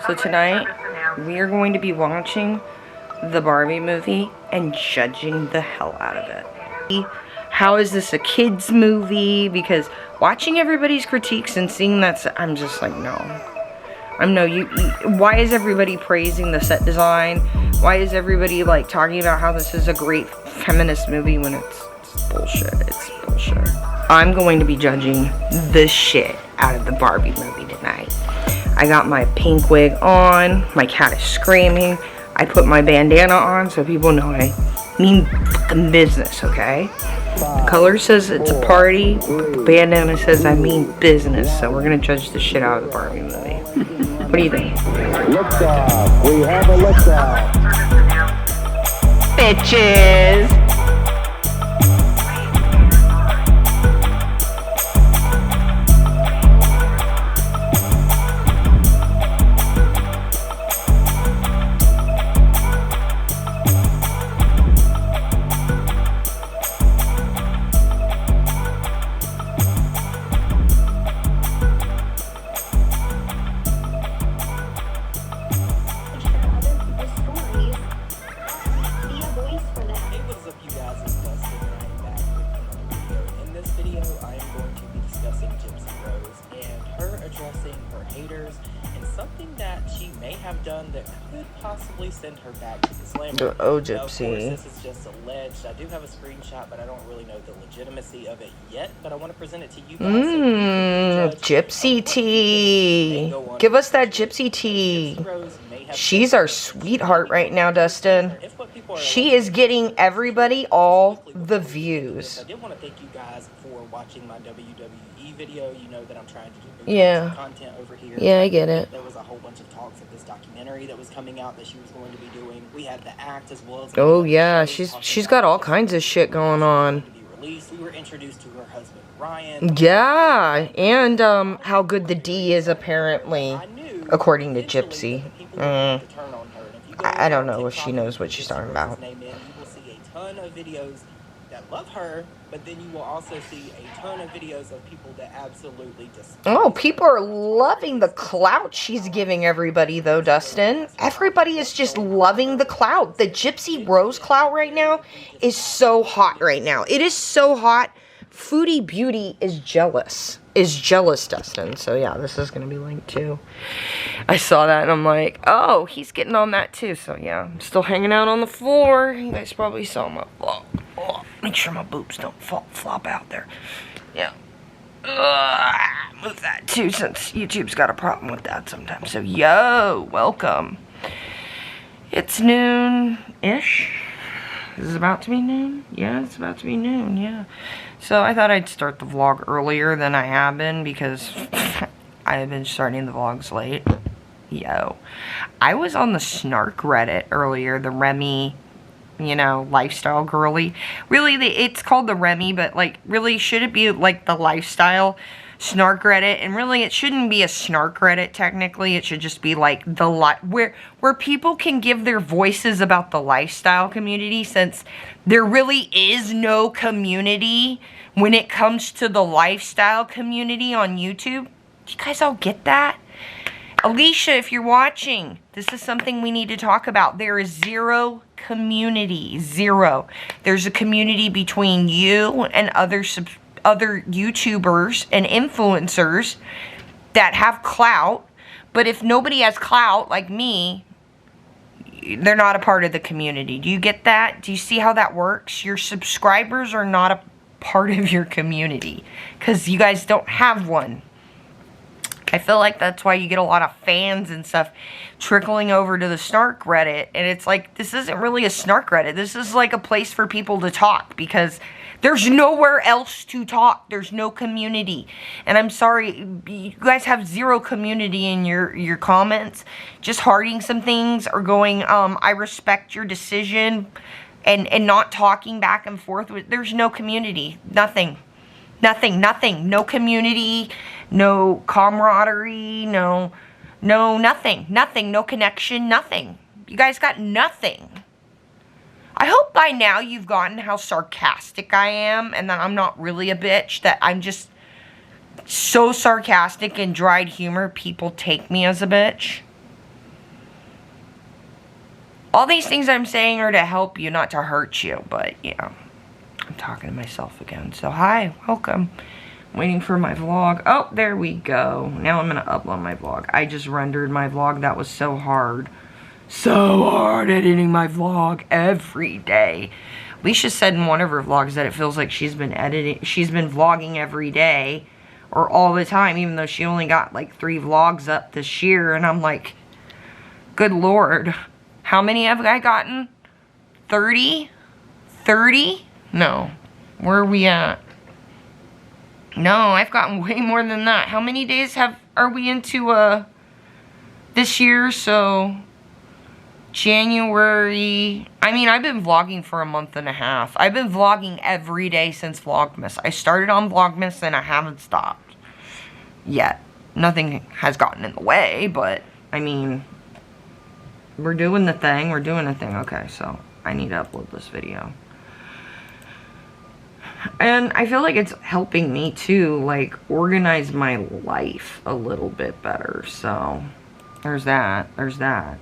So tonight, we are going to be watching the Barbie movie and judging the hell out of it. How is this a kid's movie? Because watching everybody's critiques and seeing that, I'm just like, no. Why is everybody praising the set design? Why is everybody like talking about how this is a great feminist movie when it's bullshit? It's bullshit. I'm going to be judging the shit out of the Barbie movie tonight. I got my pink wig on. My cat is screaming. I put my bandana on so people know I mean fucking business, okay? The color says it's a party. The bandana says I mean business. So we're gonna judge the shit out of the Barbie movie. What do you think? Liftoff. We have a liftoff. Bitches! Done that could possibly send her back to the slammer. Oh, Gypsy. Now, of course, this is just alleged. I do have a screenshot, but I don't really know the legitimacy of it yet. But I want to present it to you guys. Gypsy tea. Give us that Gypsy tea. She's our sweetheart right now, Dustin. She is getting everybody all the views. I did want to thank you guys for watching my WWE video. You know that I'm trying to do content over here. Yeah, I get it. There was a whole bunch of talks of this documentary that was coming out that she was going to be doing. We had the act as well as. Oh yeah, she's got all kinds of shit going on. We were introduced to her husband Ryan. Yeah, and how good the D is apparently, according to Gypsy. I don't know if she knows what she's talking about. You will see a ton of videos that love her, but then you will also see a ton of videos of people that absolutely despise. Oh, people are loving the clout she's giving everybody, though, Dustin. Everybody is just loving the clout. The Gypsy Rose clout right now is so hot right now. It is so hot. Foodie Beauty is jealous. Dustin. So yeah, this is gonna be linked too. I saw that and I'm like, oh, he's getting on that too. So yeah, I'm still hanging out on the floor. You guys probably saw my vlog. Oh, make sure my boobs don't flop out there. Yeah. Move that too, since YouTube's got a problem with that sometimes. So yo, welcome. It's noon-ish. Is it about to be noon? Yeah, it's about to be noon, yeah. So I thought I'd start the vlog earlier than I have been because I have been starting the vlogs late. Yo. I was on the Snark Reddit earlier, the Remy, you know, lifestyle girly. Really, it's called the Remy, but like, really, should it be like the lifestyle Snark Reddit? And really, it shouldn't be a Snark Reddit, technically. It should just be like the where people can give their voices about the lifestyle community, since there really is no community when it comes to the lifestyle community on YouTube. Do you guys all get that? Alicia, if you're watching, this is something we need to talk about. There is zero community. Zero. There's a community between you and other YouTubers and influencers that have clout. But if nobody has clout, like me, they're not a part of the community. Do you get that? Do you see how that works? Your subscribers are not a part of your community because you guys don't have one. I feel like that's why you get a lot of fans and stuff trickling over to the Snark Reddit. And it's like, this isn't really a Snark Reddit. This is like a place for people to talk because there's nowhere else to talk. There's no community. And I'm sorry, you guys have zero community in your comments. Just hearting some things or going, I respect your decision, and not talking back and forth. There's no community. Nothing. No community, no camaraderie, no nothing, no connection, nothing. You guys got nothing. I hope by now you've gotten how sarcastic I am and that I'm not really a bitch, that I'm just so sarcastic and dried humor, people take me as a bitch. All these things I'm saying are to help you, not to hurt you. But, yeah. I'm talking to myself again. So, hi. Welcome. Waiting for my vlog. Oh, there we go. Now I'm going to upload my vlog. I just rendered my vlog. That was so hard. So hard editing my vlog every day. Alicia said in one of her vlogs that it feels like she's been vlogging every day or all the time, even though she only got like 3 vlogs up this year. And I'm like, good Lord, how many have I gotten? 30? 30? No. Where are we at? No, I've gotten way more than that. How many days are we into this year? So January. I mean, I've been vlogging for a month and a half. I've been vlogging every day since Vlogmas. I started on Vlogmas and I haven't stopped yet. Nothing has gotten in the way, but I mean, we're doing the thing. We're doing the thing. Okay, so I need to upload this video. And I feel like it's helping me too, like, organize my life a little bit better. So, there's that. There's that.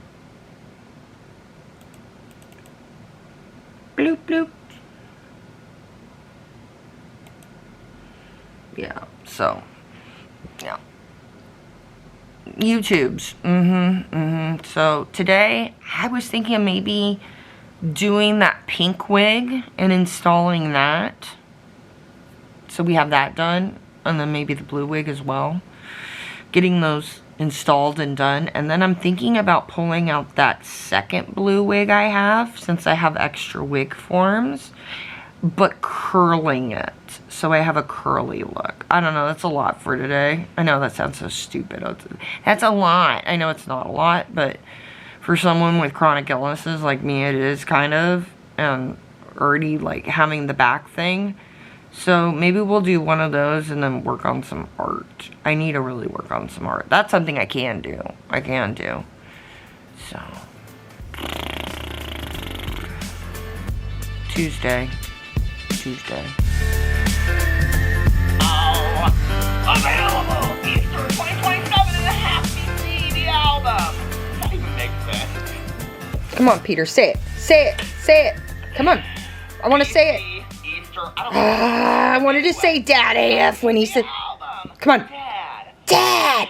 Bloop, bloop. Yeah, so, yeah. YouTube's. So, today, I was thinking of maybe doing that pink wig and installing that. So we have that done, and then maybe the blue wig as well. Getting those installed and done. And then I'm thinking about pulling out that second blue wig I have, since I have extra wig forms, but curling it. So I have a curly look. I don't know, that's a lot for today. I know that sounds so stupid. That's a lot. I know it's not a lot, but for someone with chronic illnesses like me, it is kind of, and already like having the back thing. So maybe we'll do one of those and then work on some art. I need to really work on some art. That's something I can do. I can do. So. Tuesday. Oh, available Easter 2027 and a Happy CD album. That even makes sense. Come on, Peter. Say it. Say it. Say it. Come on. I want to say it. I wanted to say Dad AF when he said, come on. Dad.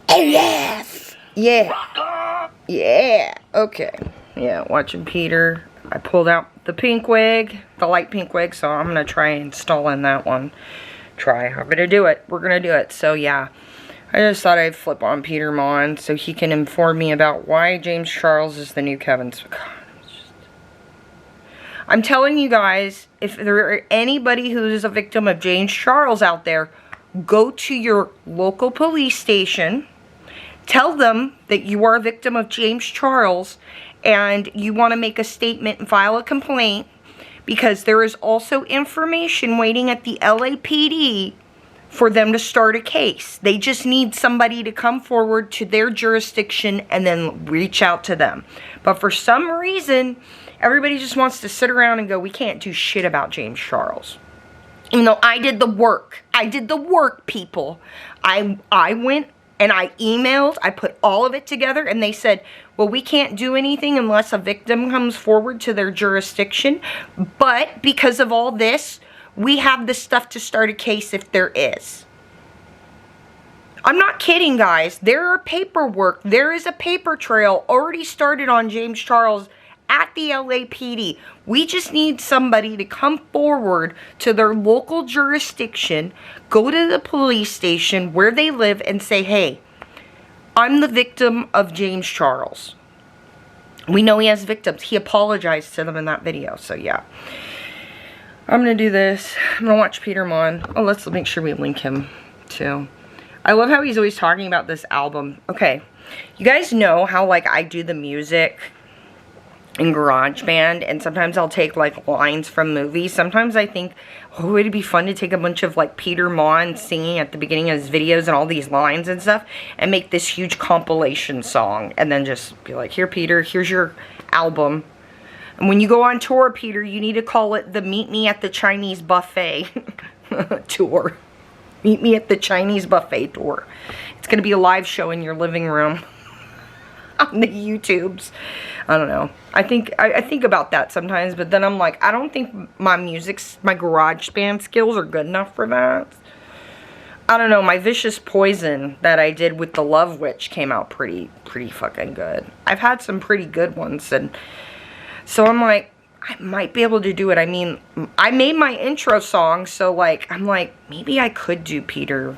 AF. Yeah. Yeah. Okay. Yeah, watching Peter. I pulled out the pink wig, the light pink wig, so I'm going to try installing that one. I'm going to do it. We're going to do it. So, yeah. I just thought I'd flip on Peter Mon so he can inform me about why James Charles is the new Kevin. I'm telling you guys, if there are anybody who is a victim of James Charles out there, go to your local police station, tell them that you are a victim of James Charles, and you want to make a statement and file a complaint, because there is also information waiting at the LAPD for them to start a case. They just need somebody to come forward to their jurisdiction and then reach out to them. But for some reason, everybody just wants to sit around and go, we can't do shit about James Charles. Even though I did the work. I did the work, people. I went and I emailed. I put all of it together. And they said, well, we can't do anything unless a victim comes forward to their jurisdiction. But because of all this, we have the stuff to start a case if there is. I'm not kidding, guys. There are paperwork. There is a paper trail already started on James Charles at the LAPD. We just need somebody to come forward to their local jurisdiction, go to the police station where they live and say, hey, I'm the victim of James Charles. We know he has victims. He apologized to them in that video. So, yeah. I'm going to do this. I'm going to watch Peter Mon. Oh, let's make sure we link him, too. I love how he's always talking about this album. Okay. You guys know how, like, I do the music in GarageBand, and sometimes I'll take like lines from movies. Sometimes I think, oh, it'd be fun to take a bunch of like Peter Mon singing at the beginning of his videos and all these lines and stuff and make this huge compilation song and then just be like, here, Peter, here's your album. And when you go on tour, Peter, you need to call it the Meet Me at the Chinese Buffet tour. Meet Me at the Chinese Buffet tour. It's going to be a live show in your living room on the YouTubes. I don't know. I think about that sometimes, but then I'm like, I don't think my garage band skills are good enough for that. I don't know, my Vicious Poison that I did with the Love Witch came out pretty fucking good. I've had some pretty good ones, and so I'm like, I might be able to do it. I mean, I made my intro song, so like, I'm like, maybe I could do Peter.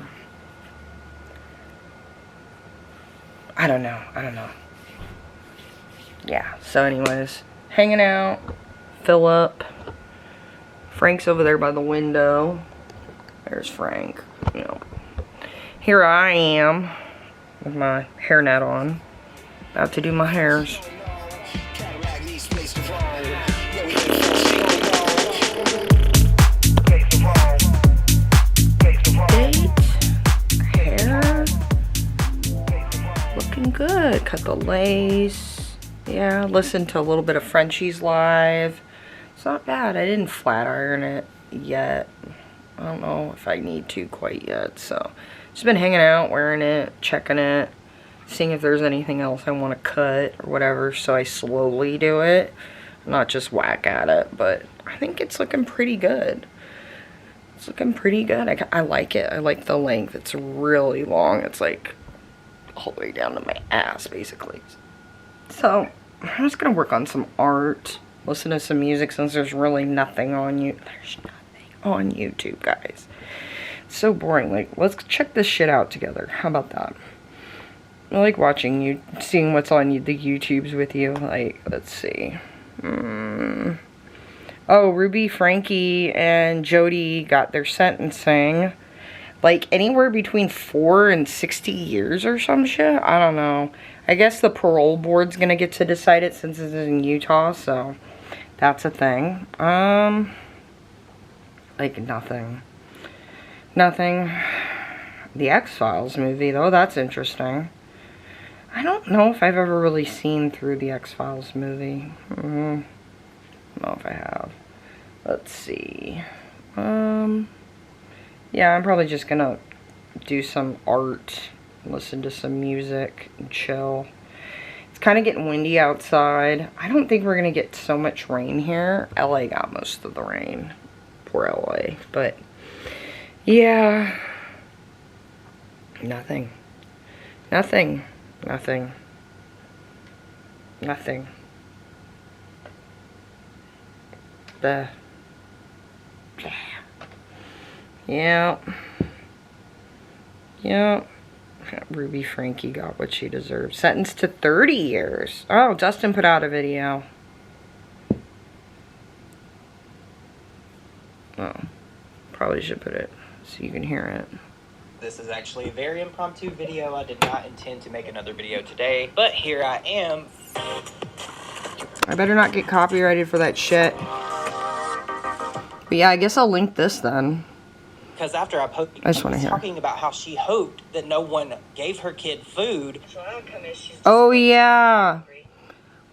I don't know. Yeah, so anyways, hanging out, Philip. Frank's over there by the window. There's Frank. You know, here I am with my hairnet on, about to do my hairs. Hair, looking good. Cut the lace. Yeah, listen to a little bit of Frenchie's live. It's not bad. I didn't flat iron it yet. I don't know if I need to quite yet, so just been hanging out, wearing it, checking it, seeing if there's anything else I want to cut or whatever, so I slowly do it, not just whack at it, but I think it's looking pretty good. It's looking pretty good. I like it. I like the length. It's really long. It's like all the way down to my ass, basically. So I'm just going to work on some art, listen to some music, since there's really nothing on you. There's nothing on YouTube, guys. It's so boring. Like, let's check this shit out together. How about that? I like watching you, seeing what's on the YouTubes with you. Like, let's see. Oh, Ruby, Frankie, and Jody got their sentencing. Like, anywhere between 4 and 60 years or some shit. I don't know. I guess the parole board's gonna get to decide it since it's in Utah, so that's a thing. Like, nothing. The X-Files movie, though, that's interesting. I don't know if I've ever really seen through the X-Files movie. I don't know if I have. Let's see. Yeah, I'm probably just gonna do some art, listen to some music, and chill. It's kind of getting windy outside. I don't think we're gonna get so much rain here. LA got most of the rain. Poor LA. But yeah, nothing. Yeah. Ruby Frankie got what she deserved. Sentenced to 30 years. Oh, Dustin put out a video. Oh, probably should put it so you can hear it. This is actually a very impromptu video. I did not intend to make another video today, but here I am. I better not get copyrighted for that shit. But yeah, I guess I'll link this then. Because after I posted, I just want to hear. Talking about how she hoped that no one gave her kid food. Oh yeah.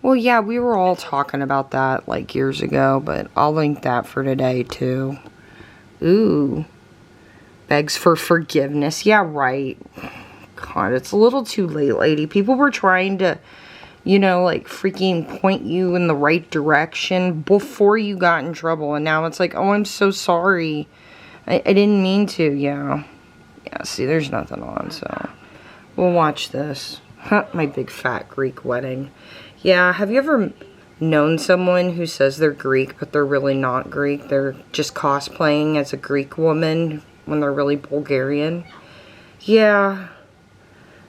Well, yeah, we were all talking about that like years ago, but I'll link that for today too. Ooh. Begs for forgiveness. Yeah, right. God, it's a little too late, lady. People were trying to, you know, like freaking point you in the right direction before you got in trouble. And now it's like, oh, I'm so sorry. I didn't mean to. Yeah. Yeah, see, there's nothing on, so we'll watch this. Huh, my big fat Greek wedding. Yeah, have you ever known someone who says they're Greek, but they're really not Greek? They're just cosplaying as a Greek woman when they're really Bulgarian? Yeah.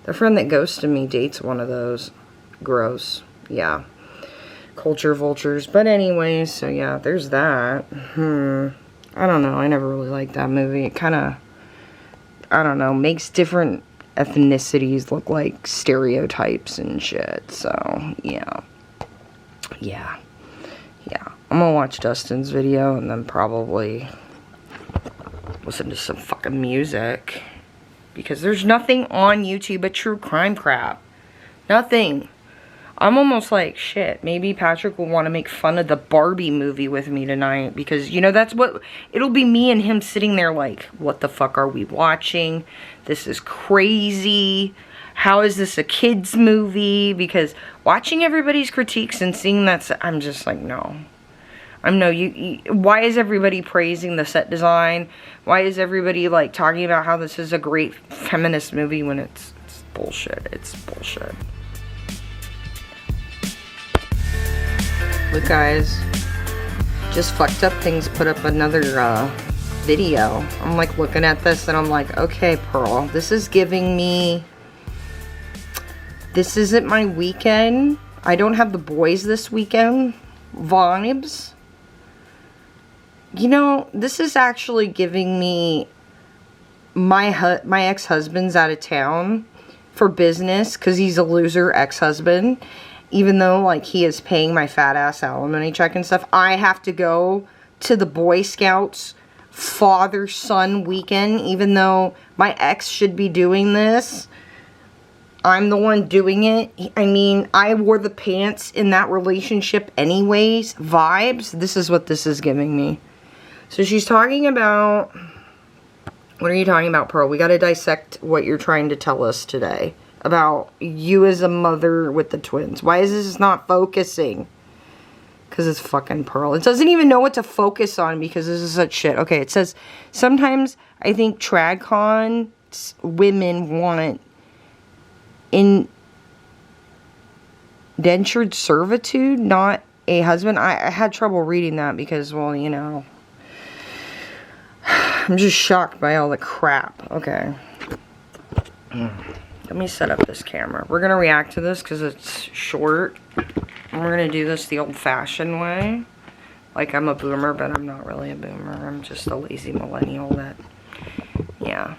The friend that ghosted me dates one of those. Gross. Yeah. Culture vultures. But anyways, so yeah, there's that. I don't know. I never really liked that movie. It kind of, I don't know, makes different ethnicities look like stereotypes and shit. So, yeah. Yeah. I'm gonna watch Dustin's video and then probably listen to some fucking music. Because there's nothing on YouTube but true crime crap. Nothing. I'm almost like, shit, maybe Patrick will want to make fun of the Barbie movie with me tonight. Because, you know, that's what, it'll be me and him sitting there like, what the fuck are we watching? This is crazy. How is this a kid's movie? Because watching everybody's critiques and seeing that, I'm just like, no. Why is everybody praising the set design? Why is everybody like talking about how this is a great feminist movie when it's bullshit? It's bullshit. Look, guys, just fucked up things put up another video. I'm like looking at this and I'm like, okay, Pearl, this is giving me, this isn't my weekend. I don't have the boys this weekend vibes. You know, this is actually giving me my ex-husband's out of town for business because he's a loser ex-husband. Even though, like, he is paying my fat ass alimony check and stuff, I have to go to the Boy Scouts father-son weekend, even though my ex should be doing this. I'm the one doing it. I mean, I wore the pants in that relationship anyways. Vibes. This is what this is giving me. So she's talking about... What are you talking about, Pearl? We got to dissect what you're trying to tell us today. About you as a mother with the twins. Why is this not focusing? Because it's fucking Pearl. It doesn't even know what to focus on because this is such shit. Okay, it says, sometimes I think TradCon women want indentured servitude, not a husband. I had trouble reading that because, well, you know... I'm just shocked by all the crap. Okay. Let me set up this camera. We're going to react to this because it's short. And we're going to do this the old-fashioned way. Like I'm a boomer, but I'm not really a boomer. I'm just a lazy millennial that... Yeah.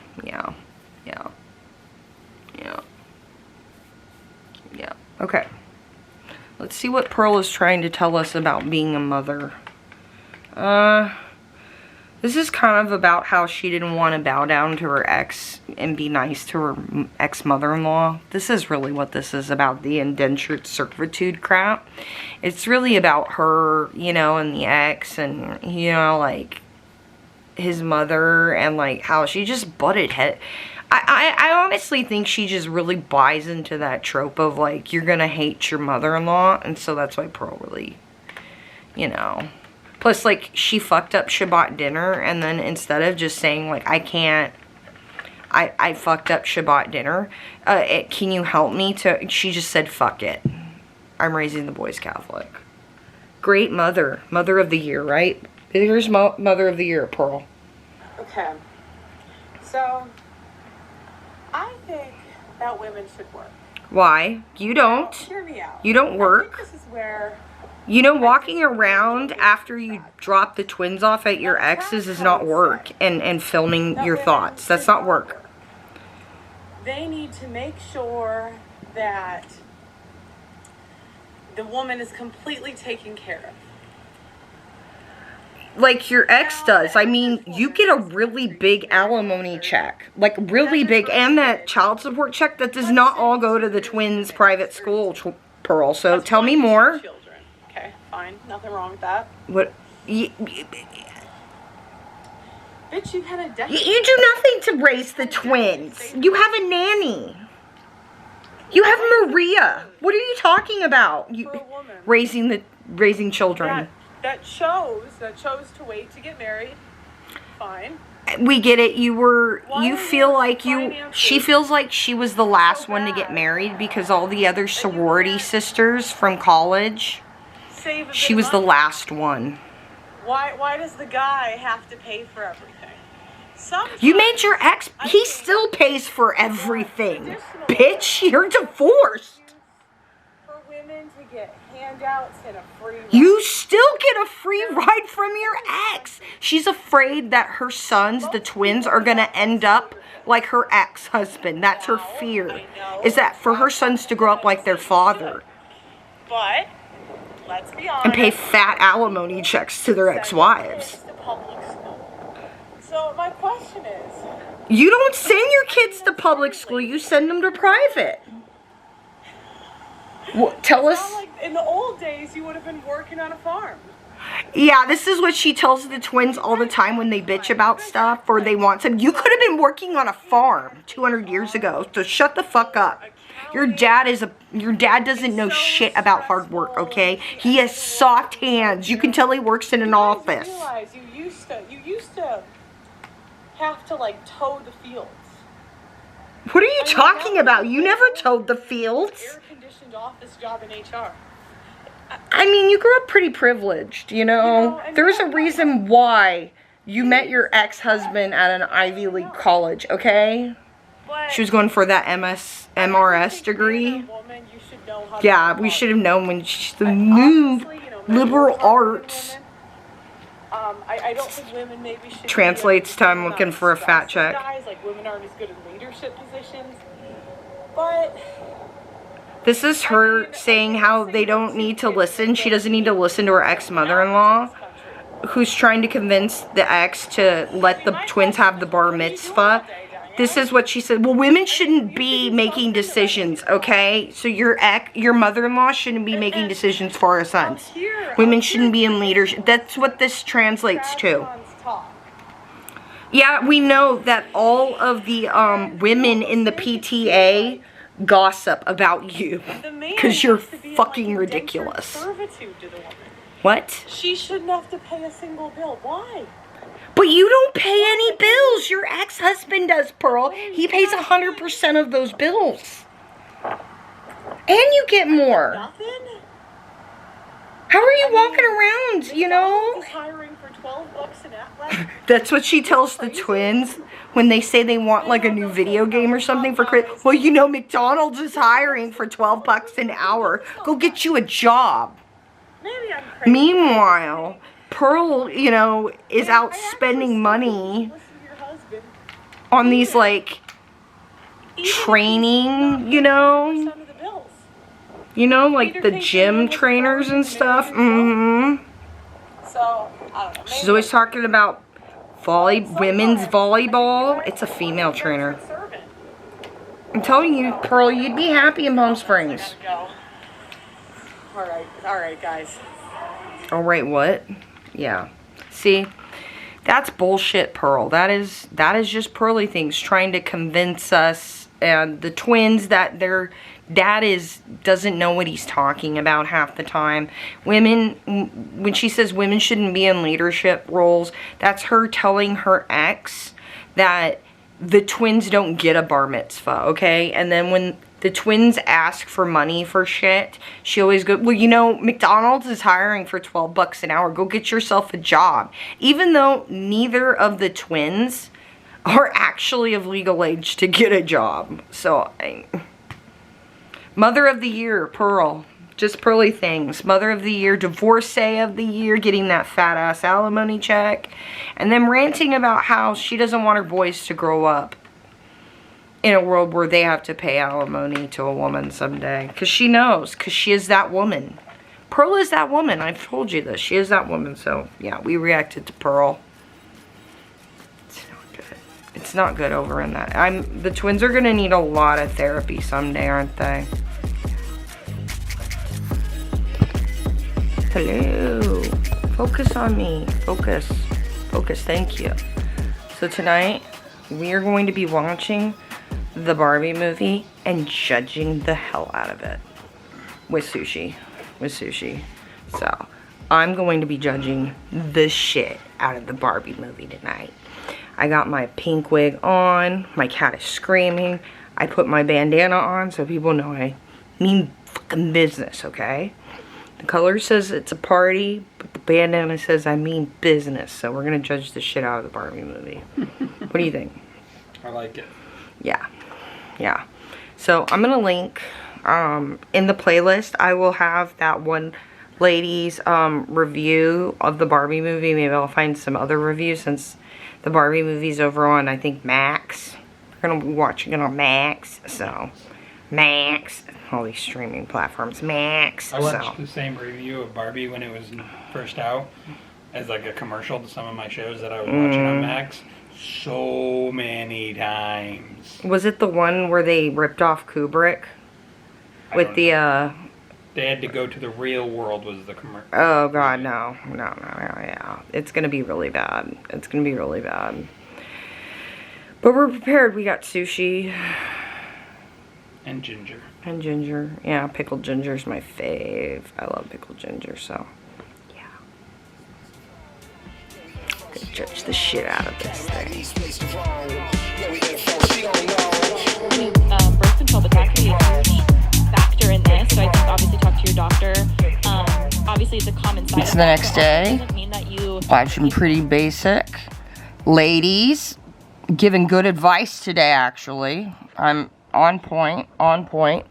Okay. Let's see what Pearl is trying to tell us about being a mother. This is kind of about how she didn't want to bow down to her ex and be nice to her ex-mother-in-law. This is really what this is about, the indentured servitude crap. It's really about her, you know, and the ex and, you know, like, his mother and, like, how she just butted head. I honestly think she just really buys into that trope of, like, you're gonna hate your mother-in-law, and so that's why Pearl really, you know... Plus, like, she fucked up Shabbat dinner, and then instead of just saying, like, I fucked up Shabbat dinner, can you help me to, she just said, fuck it. I'm raising the boys Catholic. Great mother. Mother of the year, right? Here's Mother of the Year, Pearl. Okay. So, I think that women should work. Why? You don't. Hear me out. You don't work. I think this is where... You know, walking around after you drop the twins off at your ex's is not work, and filming your thoughts. That's not work. They need to make sure that the woman is completely taken care of. Like your ex does. I mean, you get a really big alimony check. Like, really big. And that child support check that does not all go to the twins' private school, Pearl. So, tell me more. Okay, fine. Nothing wrong with that. What? Bitch, you had a decade. You do nothing to raise the twins. You have a nanny. You have Maria. What are you talking about? You For a woman. Raising children. That chose to wait to get married. Fine. We get it. She feels like she was the last one to get married because all the other sorority sisters from college, she was the last one. Why does the guy have to pay for everything? Sometimes, you made your ex, he still pays for everything. Bitch, you're divorced. For women to get handouts and a free ride. You still get a free ride from your ex. She's afraid that her sons, the twins, are going to end up like her ex-husband. That's her fear. Is that for her sons to grow up like their father. But, let's be honest. And pay fat alimony checks to their ex-wives. So my question is... You don't send your kids to public school. You send them to private. Tell us... Like in the old days, you would have been working on a farm. Yeah, this is what she tells the twins all the time when they bitch about stuff or they want some. You could have been working on a farm 200 years ago, so shut the fuck up. Your dad doesn't know shit about hard work, okay? He has soft hands. You can tell he works in an office. You realize you used to have to like toe the fields. What are you talking about? You never towed the fields. Air-conditioned office job in HR. I mean, you grew up pretty privileged, you know? There's a reason why you met your ex-husband at an Ivy League college, okay? She was going for that MRS degree. Yeah, we should have known when she's the new liberal arts. I don't think women maybe should translates to I'm looking for a fat check. Guys, like women aren't as good in leadership positions. But this is her saying how they don't need to listen. She doesn't need to listen to her ex-mother-in-law, who's trying to convince the ex to let the twins have the bar mitzvah. This is what she said. Well, women shouldn't be making decisions, okay? So your mother-in-law shouldn't be making decisions for her sons. Women shouldn't be in leadership. That's what this translates to. Yeah, we know that all of the women in the PTA gossip about you because you're fucking ridiculous. What? She shouldn't have to pay a single bill. Why? But you don't pay any bills. Your ex-husband does, Pearl. He pays 100% of those bills. And you get more. Nothing? How are you walking around, you know? Hiring for $12 an hour. That's what she tells the twins when they say they want like a new video game or something for Christmas. Well, you know, McDonald's is hiring for $12 an hour. Go get you a job. Maybe I'm crazy. Meanwhile, Pearl, you know, is out spending money on these, like, training, you know? You know, like the gym trainers and stuff. Mm-hmm. So, I don't know. She's always talking about women's volleyball. It's a female trainer. I'm telling you, Pearl, you'd be happy in Palm Springs. Alright, guys. Alright, what? Yeah. See, that's bullshit, Pearl. That is just Pearly things trying to convince us and the twins that their dad doesn't know what he's talking about half the time. Women, when she says women shouldn't be in leadership roles, that's her telling her ex that the twins don't get a bar mitzvah, okay? And then when the twins ask for money for shit, she always goes, well, you know, McDonald's is hiring for $12 an hour. Go get yourself a job. Even though neither of the twins are actually of legal age to get a job. So, Mother of the Year, Pearl. Just Pearly things. Mother of the Year, Divorcee of the Year, getting that fat ass alimony check. And then ranting about how she doesn't want her boys to grow up in a world where they have to pay alimony to a woman someday. Because she knows. Because she is that woman. Pearl is that woman. I've told you this. She is that woman. So, yeah, we reacted to Pearl. It's not good. It's not good over in that. The twins are going to need a lot of therapy someday, aren't they? Hello. Focus on me. Focus. Focus. Thank you. So tonight, we are going to be watching the Barbie movie and judging the hell out of it. With sushi. So, I'm going to be judging the shit out of the Barbie movie tonight. I got my pink wig on. My cat is screaming. I put my bandana on so people know I mean fucking business, okay? The color says it's a party, but the bandana says I mean business. So we're going to judge the shit out of the Barbie movie. What do you think? I like it. Yeah. Yeah. So I'm going to link in the playlist. I will have that one lady's review of the Barbie movie. Maybe I'll find some other reviews since the Barbie movie's over on, I think, Max. We're going to be watching it on Max. So, Max. All these streaming platforms. Max. I watched the same review of Barbie when it was first out as like a commercial to some of my shows that I was watching on Max. So many times. Was it the one where they ripped off Kubrick? With the, They had to go to the real world was the commercial. Oh God, no, yeah. It's gonna be really bad. It's gonna be really bad. But we're prepared. We got sushi. And ginger. And ginger. Yeah, pickled ginger's my fave. I love pickled ginger, so yeah. Gonna judge the shit out of this thing. Birth control, but that could be a huge factor in this. So I think obviously talk to your doctor. Obviously it's a common side It's the next day. Doesn't mean that you Watching Pretty Basic. Ladies, giving good advice today, actually. I'm on point.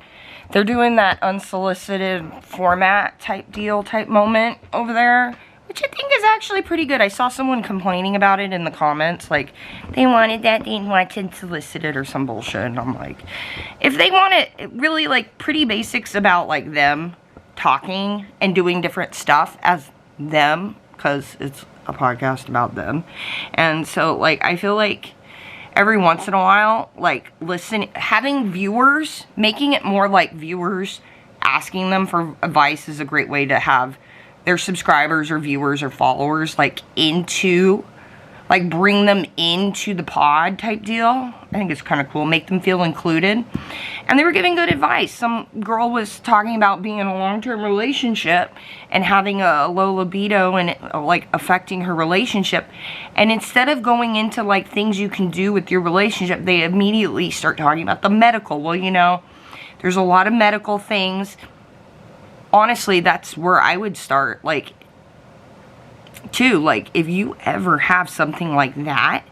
They're doing that unsolicited format type deal, type moment over there, which I think is actually pretty good. I saw someone complaining about it in the comments, like, they wanted that, they didn't want unsolicited or some bullshit, and I'm like, if they want it really, like, Pretty Basics about, like, them talking and doing different stuff as them, because it's a podcast about them, and so, like, I feel like every once in a while, like, having viewers, making it more like viewers asking them for advice is a great way to have their subscribers or viewers or followers, like, bring them into the pod type deal. I think it's kind of cool. Make them feel included. And they were giving good advice. Some girl was talking about being in a long-term relationship and having a low libido and, like, affecting her relationship. And instead of going into, like, things you can do with your relationship, they immediately start talking about the medical. Well, you know, there's a lot of medical things. Honestly, that's where I would start, like, too. Like, if you ever have something like that,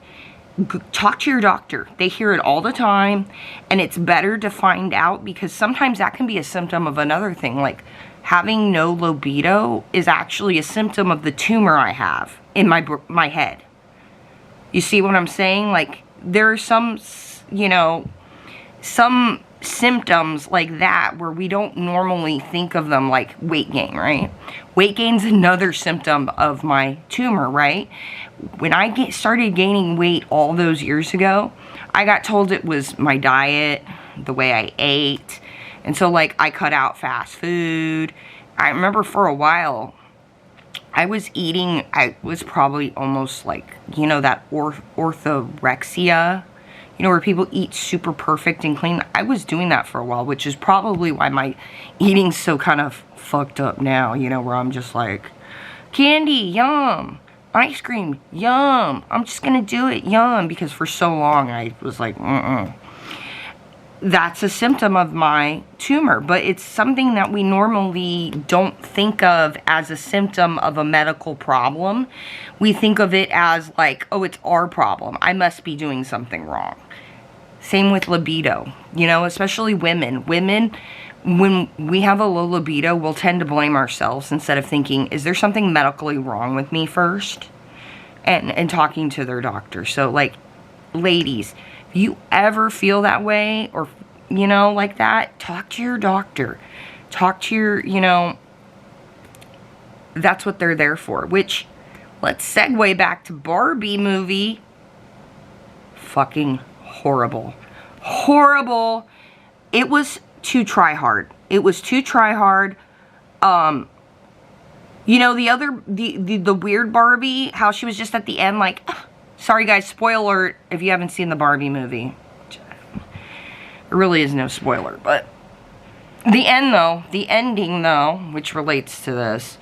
talk to your doctor. They hear it all the time, and it's better to find out, because sometimes that can be a symptom of another thing. Like, having no libido is actually a symptom of the tumor I have in my head. You see what I'm saying? Like, there are some, you know, some symptoms like that where we don't normally think of them, like weight gain, right? Weight gain's another symptom of my tumor, right? When I started gaining weight all those years ago, I got told it was my diet, the way I ate, and so, like, I cut out fast food. I remember for a while I was probably almost like, you know, that orthorexia, you know, where people eat super perfect and clean. I was doing that for a while, which is probably why my eating's so kind of fucked up now, you know, where I'm just like, candy, yum, ice cream, yum, I'm just gonna do it, yum, because for so long I was like, That's a symptom of my tumor, but it's something that we normally don't think of as a symptom of a medical problem. We think of it as like, oh, it's our problem. I must be doing something wrong. Same with libido, you know, especially women. Women, when we have a low libido, we'll tend to blame ourselves instead of thinking, is there something medically wrong with me first? And talking to their doctor. So, like, ladies, if you ever feel that way or, you know, like that, talk to your doctor. Talk to your, you know, that's what they're there for. Which, let's segue back to Barbie movie. Fucking horrible. Horrible. It was too try hard. It was too try hard. You know, the weird Barbie, how she was just at the end like, sorry guys, spoiler alert if you haven't seen the Barbie movie. There really is no spoiler, but the ending though, which relates to this,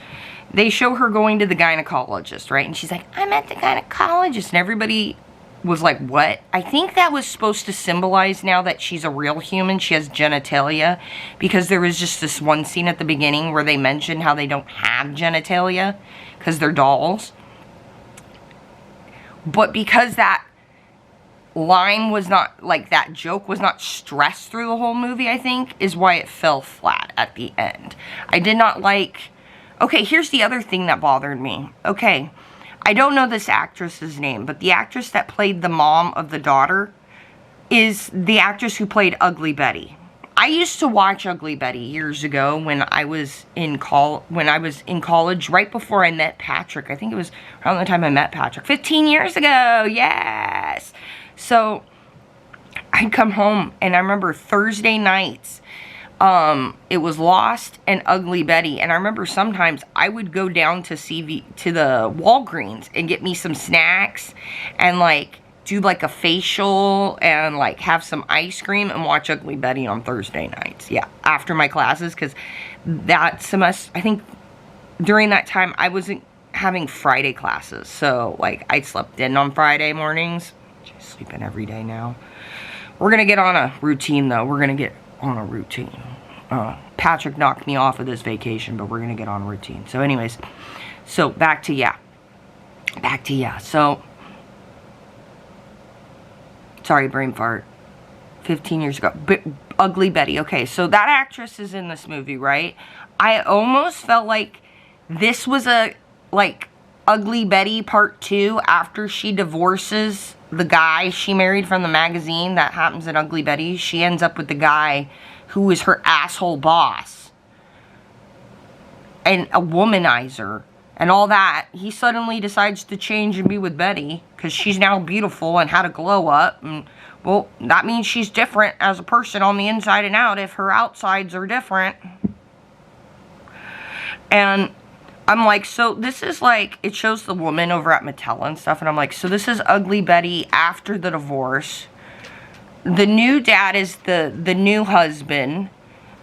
they show her going to the gynecologist, right? And she's like, I'm at the gynecologist, and everybody was like, what? I think that was supposed to symbolize now that she's a real human. She has genitalia, because there was just this one scene at the beginning where they mentioned how they don't have genitalia because they're dolls. But because that line was not, like, that joke was not stressed through the whole movie, I think, is why it fell flat at the end. I did not like... Okay, here's the other thing that bothered me. Okay, I don't know this actress's name, but the actress that played the mom of the daughter is the actress who played Ugly Betty. I used to watch Ugly Betty years ago when I was in college, right before I met Patrick. I think it was around the time I met Patrick. 15 years ago, yes! So, I'd come home, and I remember Thursday nights, It was Lost and Ugly Betty. And I remember sometimes I would go down to to the Walgreens and get me some snacks and like do like a facial and like have some ice cream and watch Ugly Betty on Thursday nights. Yeah, after my classes, because that semester, I think during that time I wasn't having Friday classes. So like I slept in on Friday mornings. Just sleeping every day now. We're going to get on a routine though. We're going to get on a routine. Patrick knocked me off of this vacation, but we're going to get on a routine. So anyways, so back to yeah. So, sorry, brain fart. 15 years ago. Ugly Betty. Okay, so that actress is in this movie, right? I almost felt like this was a, like, Ugly Betty Part 2 after she divorces the guy she married from the magazine. That happens in Ugly Betty. She ends up with the guy who is her asshole boss and a womanizer and all that. He suddenly decides to change and be with Betty because she's now beautiful and had a glow up. And, well, that means she's different as a person on the inside and out if her outsides are different. And I'm like, so this is like, it shows the woman over at Mattel and stuff. And I'm like, so this is Ugly Betty after the divorce. The new dad is the new husband.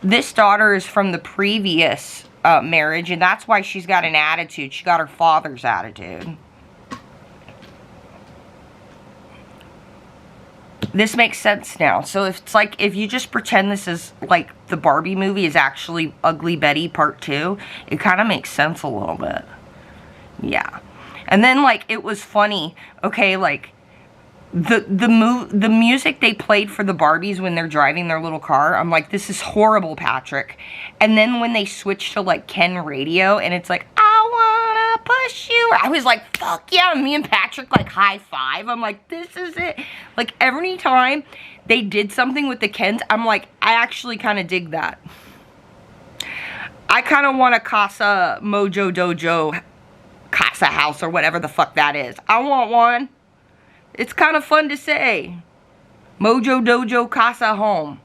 This daughter is from the previous marriage, and that's why she's got an attitude. She got her father's attitude. This makes sense now. So if it's like, if you just pretend this is like the Barbie movie is actually Ugly Betty Part 2, it kind of makes sense a little bit. Yeah. And then like, it was funny. Okay, like, the music they played for the Barbies when they're driving their little car, I'm like, this is horrible, Patrick. And then when they switch to like Ken Radio and it's like, I wanna push you, I was like, fuck yeah. Me and Patrick like high five. I'm like, this is it. Like every time they did something with the Kens, I'm like, I actually kind of dig that. I kind of want a Casa Mojo Dojo Casa House or whatever the fuck that is. I want one. It's kind of fun to say. Mojo Dojo Casa Home.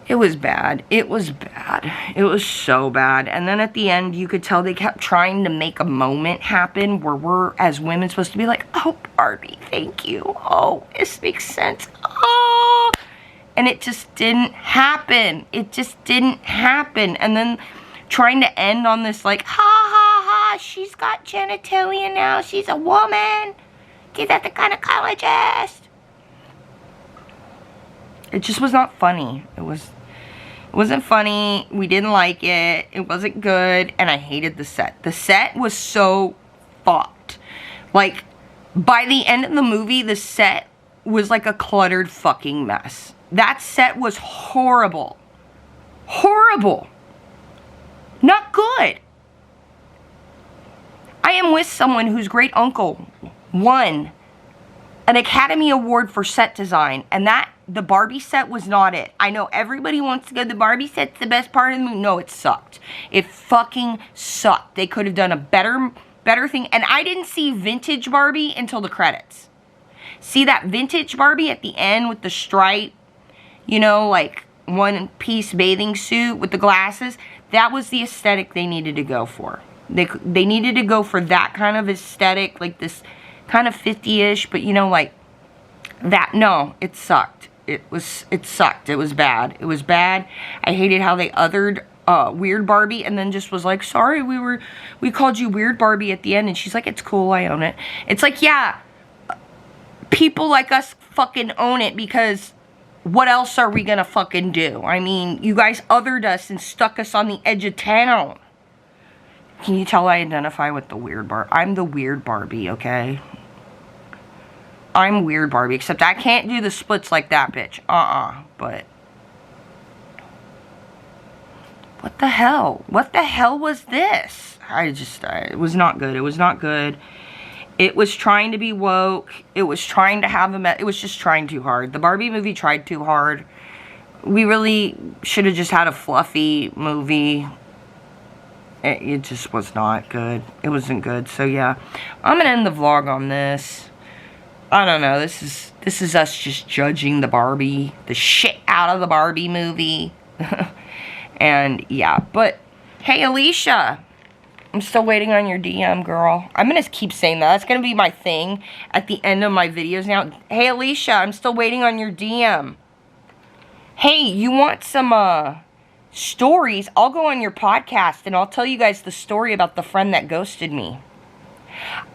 It was bad. It was bad. It was so bad. And then at the end, you could tell they kept trying to make a moment happen where we're, as women, supposed to be like, oh, Barbie, thank you. Oh, this makes sense. Oh. And it just didn't happen. It just didn't happen. And then trying to end on this like, ha ha ha, she's got genitalia now, she's a woman, she's at the gynecologist. It just was not funny. It wasn't funny. We didn't like it. It wasn't good, and I hated the set. The set was so fucked. Like, by the end of the movie, the set was like a cluttered fucking mess. That set was horrible. Horrible. Not good. I am with someone whose great uncle won an Academy Award for set design, and the Barbie set was not it. I know everybody wants to go, the Barbie set's the best part of the movie. No, it sucked. It fucking sucked. They could have done a better thing. And I didn't see vintage Barbie until the credits. See that vintage Barbie at the end with the stripe, you know, like one-piece bathing suit with the glasses? That was the aesthetic they needed to go for. They needed to go for that kind of aesthetic, like this kind of 50-ish, but you know, like that. No, it sucked. It sucked. It was bad. It was bad. I hated how they othered Weird Barbie and then just was like, sorry, we called you Weird Barbie at the end, and she's like, it's cool, I own it. It's like, yeah, people like us fucking own it, because what else are we gonna fucking do? I mean, you guys othered us and stuck us on the edge of town. Can you tell I identify with the Weird Barbie? I'm the Weird Barbie, okay? I'm Weird Barbie, except I can't do the splits like that bitch. But what the hell? What the hell was this? It was not good. It was not good. It was trying to be woke. It was trying to have it was just trying too hard. The Barbie movie tried too hard. We really should have just had a fluffy movie. It just was not good. It wasn't good. So yeah, I'm going to end the vlog on this. I don't know. This is us just judging the shit out of the Barbie movie. And yeah, but hey, Alicia, I'm still waiting on your DM, girl. I'm gonna keep saying that. That's gonna be my thing at the end of my videos now. Hey, Alicia, I'm still waiting on your DM. Hey, you want some stories? I'll go on your podcast and I'll tell you guys the story about the friend that ghosted me.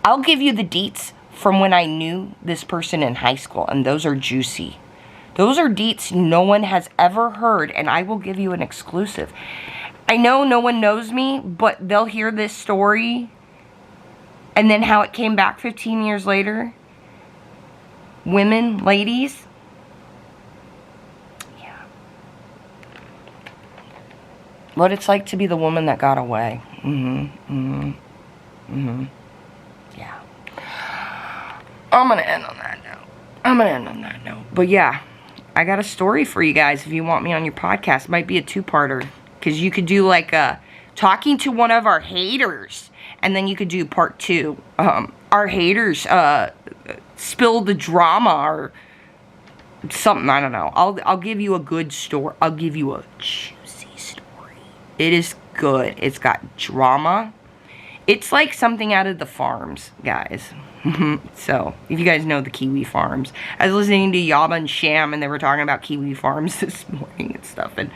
I'll give you the deets from when I knew this person in high school, and those are juicy. Those are deets no one has ever heard, and I will give you an exclusive. I know no one knows me, but they'll hear this story, and then how it came back 15 years later. Women, ladies, yeah. What it's like to be the woman that got away. Yeah. I'm gonna end on that note. But yeah, I got a story for you guys if you want me on your podcast. It might be a two-parter. Because you could do like talking to one of our haters. And then you could do part 2. Our haters spill the drama or something. I don't know. I'll give you a good story. I'll give you a juicy story. It is good. It's got drama. It's like something out of the farms, guys. So, if you guys know the Kiwi Farms. I was listening to Yaba and Sham, and they were talking about Kiwi Farms this morning and stuff. And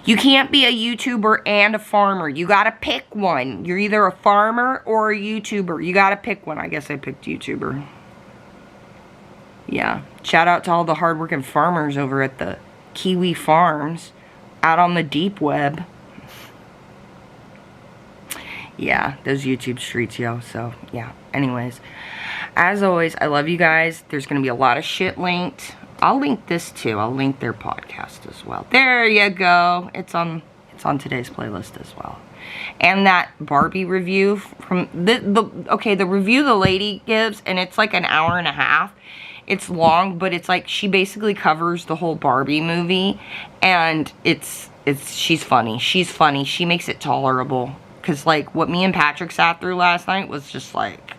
you can't be a YouTuber and a farmer. You gotta pick one. You're either a farmer or a YouTuber. You gotta pick one. I guess I picked YouTuber. Yeah. Shout out to all the hardworking farmers over at the Kiwi Farms out on the deep web. Yeah, those YouTube streets, yo. So, yeah. Anyways, as always, I love you guys. There's going to be a lot of shit linked. I'll link this too. I'll link their podcast as well. There you go. It's on today's playlist as well. And that Barbie review from the review the lady gives, and it's like an hour and a half. It's long, but it's like she basically covers the whole Barbie movie, and she's funny. She's funny. She makes it tolerable. Because, like, what me and Patrick sat through last night was just, like,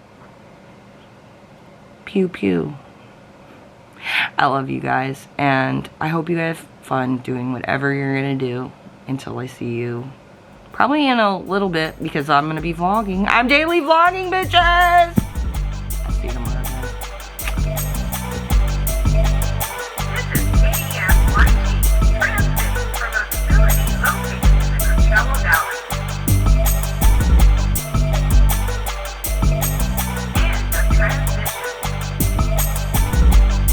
pew pew. I love you guys. And I hope you have fun doing whatever you're going to do until I see you. Probably in a little bit, because I'm going to be vlogging. I'm daily vlogging, bitches!